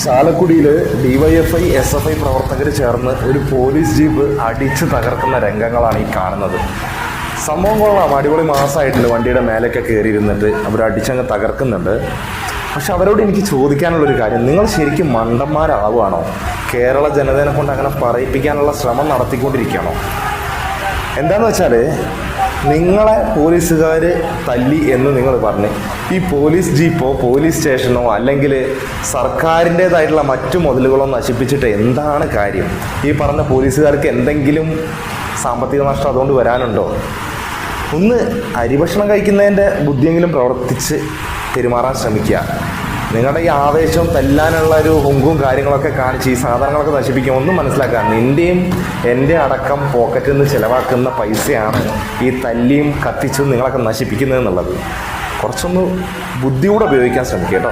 ചാലക്കുടിയിൽ DYFI SFI പ്രവർത്തകർ ചേർന്ന് ഒരു പോലീസ് ജീപ്പ് അടിച്ച് തകർക്കുന്ന രംഗങ്ങളാണ് ഈ കാണുന്നത്. സംഭവം കൊള്ളാം, അടിപൊളി മാസമായിട്ടുണ്ട്. വണ്ടിയുടെ മേലൊക്കെ കയറിയിരുന്നിട്ട് അവർ അടിച്ചങ്ങ് തകർക്കുന്നുണ്ട്. പക്ഷെ അവരോട് എനിക്ക് ചോദിക്കാനുള്ളൊരു കാര്യം, നിങ്ങൾ ശരിക്കും മണ്ടന്മാരാവുകയാണോ? കേരള ജനതയെ കൊണ്ട് അങ്ങനെ പറയിപ്പിക്കാനുള്ള ശ്രമം നടത്തിക്കൊണ്ടിരിക്കുകയാണോ? എന്താണെന്ന് വെച്ചാൽ, നിങ്ങളെ പോലീസുകാർ തല്ലി എന്ന് നിങ്ങൾ പറഞ്ഞ് ഈ പോലീസ് ജീപ്പോ പോലീസ് സ്റ്റേഷനോ അല്ലെങ്കിൽ സർക്കാരിൻ്റേതായിട്ടുള്ള മറ്റു മുതലുകളോ നശിപ്പിച്ചിട്ട് എന്താണ് കാര്യം? ഈ പറഞ്ഞ പോലീസുകാർക്ക് എന്തെങ്കിലും സാമ്പത്തിക നഷ്ടം അതുകൊണ്ട് വരാനുണ്ടോ? ഒന്ന് അരിഭക്ഷണം കഴിക്കുന്നതിൻ്റെ ബുദ്ധിയെങ്കിലും പ്രവർത്തിച്ച് പെരുമാറാൻ ശ്രമിക്കുക. നിങ്ങളുടെ ഈ ആവേശവും തല്ലാനുള്ള ഒരു ഹുങ്കും കാര്യങ്ങളൊക്കെ കാണിച്ച് ഈ സാധനങ്ങളൊക്കെ നശിപ്പിക്കുക. ഒന്നും മനസ്സിലാക്കുക, നിൻ്റെയും എൻ്റെ അടക്കം പോക്കറ്റിൽ നിന്ന് ചിലവാക്കുന്ന പൈസയാണ് ഈ തല്ലിയും കത്തിച്ചും നിങ്ങളൊക്കെ നശിപ്പിക്കുന്നത് എന്നുള്ളത്. കുറച്ചൊന്ന് ബുദ്ധിയോടെ ഉപയോഗിക്കാൻ ശ്രമിക്കുക കേട്ടോ.